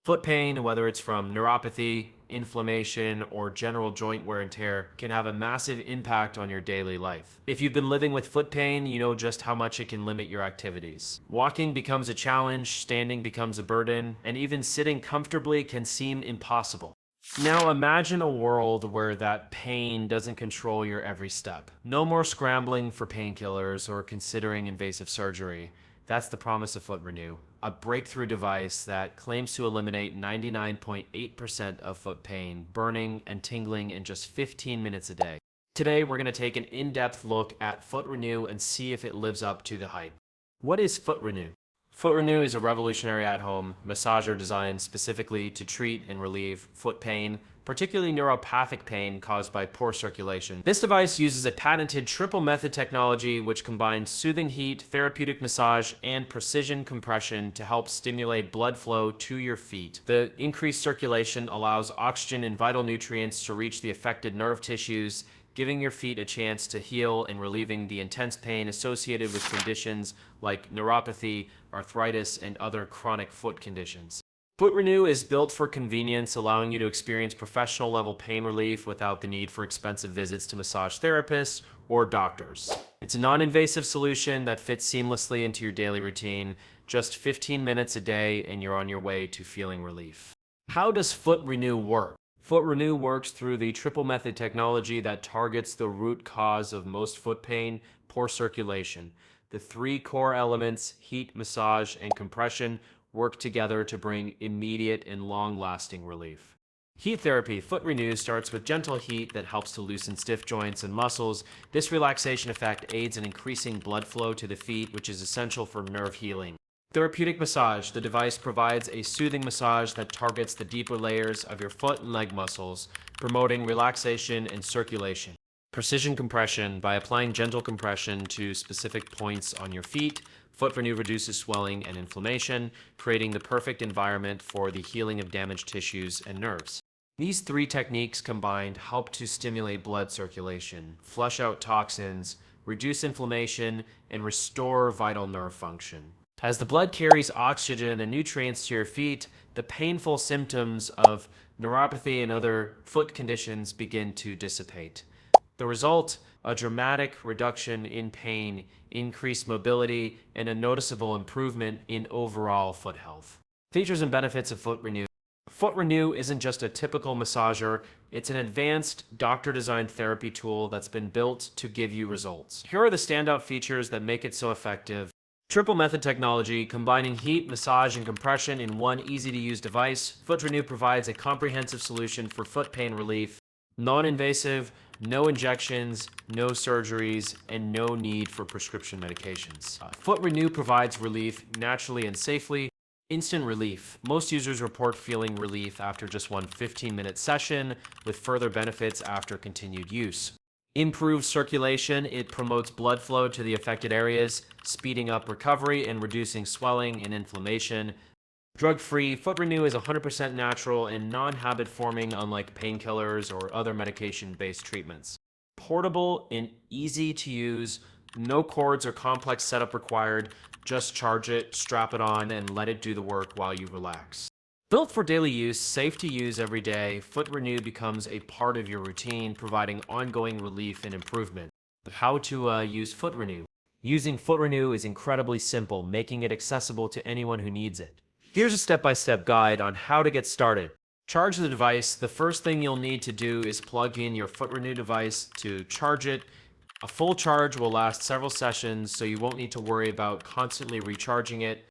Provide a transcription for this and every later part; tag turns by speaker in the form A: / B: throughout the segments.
A: Foot pain, whether it's from neuropathy, inflammation, or general joint wear and tear, can have a massive impact on your daily life. If you've been living with foot pain, you know just how much it can limit your activities. Walking becomes a challenge, standing becomes a burden, and even sitting comfortably can seem impossible. Now imagine a world where that pain doesn't control your every step. No more scrambling for painkillers or considering invasive surgery. That's the promise of FootRenew, a breakthrough device that claims to eliminate 99.8% of foot pain, burning, and tingling in just 15 minutes a day. Today, we're going to take an in-depth look at FootRenew and see if it lives up to the hype. What is FootRenew? FootRenew is a revolutionary at-home massager designed specifically to treat and relieve foot pain, particularly neuropathic pain caused by poor circulation. This device uses a patented triple method technology which combines soothing heat, therapeutic massage, and precision compression to help stimulate blood flow to your feet. The increased circulation allows oxygen and vital nutrients to reach the affected nerve tissues, giving your feet a chance to heal and relieving the intense pain associated with conditions like neuropathy, arthritis, and other chronic foot conditions. FootRenew is built for convenience, allowing you to experience professional level pain relief without the need for expensive visits to massage therapists or doctors. It's a non-invasive solution that fits seamlessly into your daily routine, just 15 minutes a day, and you're on your way to feeling relief. How does FootRenew work? FootRenew works through the triple method technology that targets the root cause of most foot pain, poor circulation. The three core elements, heat, massage, and compression, work together to bring immediate and long-lasting relief. Heat therapy. FootRenew starts with gentle heat that helps to loosen stiff joints and muscles. This relaxation effect aids in increasing blood flow to the feet, which is essential for nerve healing. Therapeutic massage. The device provides a soothing massage that targets the deeper layers of your foot and leg muscles, promoting relaxation and circulation. Precision compression. By applying gentle compression to specific points on your feet, FootRenew reduces swelling and inflammation, creating the perfect environment for the healing of damaged tissues and nerves. These three techniques combined help to stimulate blood circulation, flush out toxins, reduce inflammation, and restore vital nerve function. As the blood carries oxygen and nutrients to your feet, the painful symptoms of neuropathy and other foot conditions begin to dissipate. The result, a dramatic reduction in pain, increased mobility, and a noticeable improvement in overall foot health. Features and benefits of FootRenew. FootRenew isn't just a typical massager, it's an advanced doctor-designed therapy tool that's been built to give you results. Here are the standout features that make it so effective. Triple method technology, combining heat, massage, and compression in one easy-to-use device. FootRenew provides a comprehensive solution for foot pain relief. Non-invasive, no injections, no surgeries, and no need for prescription medications. FootRenew provides relief naturally and safely. Instant relief. Most users report feeling relief after just one 15-minute session, with further benefits after continued use. Improved circulation. It promotes blood flow to the affected areas, speeding up recovery and reducing swelling and inflammation. Drug-free. FootRenew is 100% natural and non-habit forming, unlike painkillers or other medication-based treatments. Portable and easy to use. No cords or complex setup required. Just charge it, strap it on, and let it do the work while you relax. Built for daily use, safe to use every day, FootRenew becomes a part of your routine, providing ongoing relief and improvement. How to use FootRenew. Using FootRenew is incredibly simple, making it accessible to anyone who needs it. Here's a step-by-step guide on how to get started. Charge the device. The first thing you'll need to do is plug in your FootRenew device to charge it. A full charge will last several sessions, so you won't need to worry about constantly recharging it.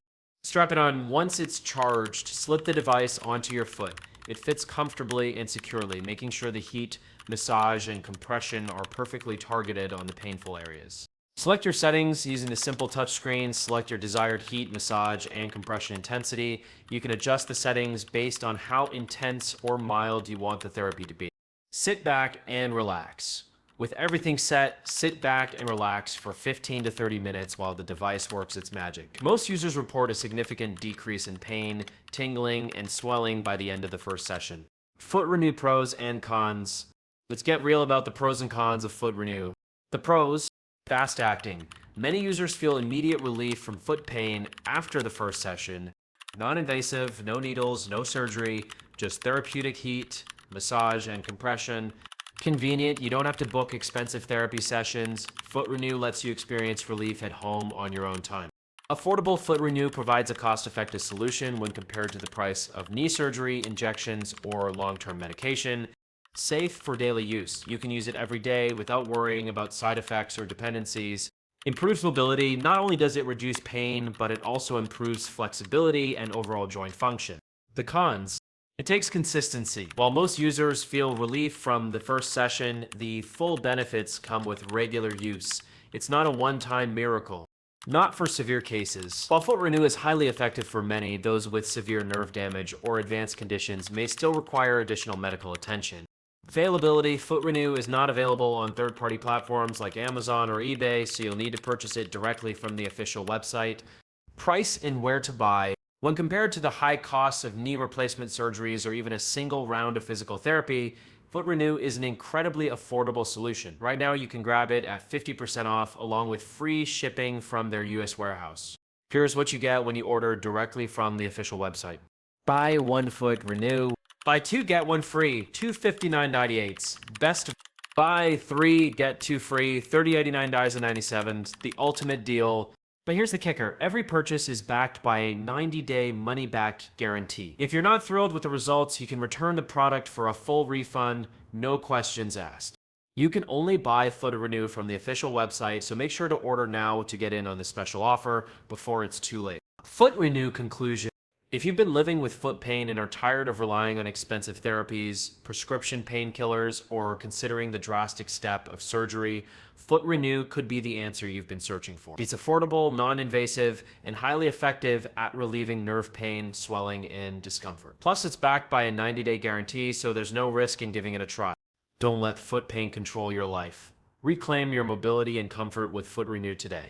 A: Strap it on. Once it's charged, slip the device onto your foot. It fits comfortably and securely, making sure the heat, massage, and compression are perfectly targeted on the painful areas. Select your settings using the simple touchscreen. Select your desired heat, massage, and compression intensity. You can adjust the settings based on how intense or mild you want the therapy to be. Sit back and relax. With everything set, sit back and relax for 15 to 30 minutes while the device works its magic. Most users report a significant decrease in pain, tingling, and swelling by the end of the first session. FootRenew pros and cons. Let's get real about the pros and cons of FootRenew. The pros: fast acting. Many users feel immediate relief from foot pain after the first session. Non-invasive, no needles, no surgery, just therapeutic heat, massage, and compression. Convenient, you don't have to book expensive therapy sessions. FootRenew lets you experience relief at home on your own time. Affordable FootRenew provides a cost-effective solution when compared to the price of knee surgery, injections, or long-term medication. Safe for daily use. You can use it every day without worrying about side effects or dependencies. Improves mobility. Not only does it reduce pain, but it also improves flexibility and overall joint function. The cons. It takes consistency. While most users feel relief from the first session, the full benefits come with regular use. It's not a one-time miracle. Not for severe cases. While FootRenew is highly effective for many, those with severe nerve damage or advanced conditions may still require additional medical attention. Availability. FootRenew is not available on third-party platforms like Amazon or eBay, so you'll need to purchase it directly from the official website. Price and where to buy. When compared to the high costs of knee replacement surgeries or even a single round of physical therapy, FootRenew is an incredibly affordable solution. Right now, you can grab it at 50% off along with free shipping from their US warehouse. Here's what you get when you order directly from the official website. Buy one FootRenew. Buy two, get one free, $259.98. Best buy three, get two free, $30.89.97. The ultimate deal. But here's the kicker. Every purchase is backed by a 90-day money-back guarantee. If you're not thrilled with the results, you can return the product for a full refund, no questions asked. You can only buy FootRenew from the official website, so make sure to order now to get in on this special offer before it's too late. FootRenew Conclusion. If you've been living with foot pain and are tired of relying on expensive therapies, prescription painkillers, or considering the drastic step of surgery, FootRenew could be the answer you've been searching for. It's affordable, non-invasive, and highly effective at relieving nerve pain, swelling, and discomfort. Plus, it's backed by a 90-day guarantee, so there's no risk in giving it a try. Don't let foot pain control your life. Reclaim your mobility and comfort with FootRenew today.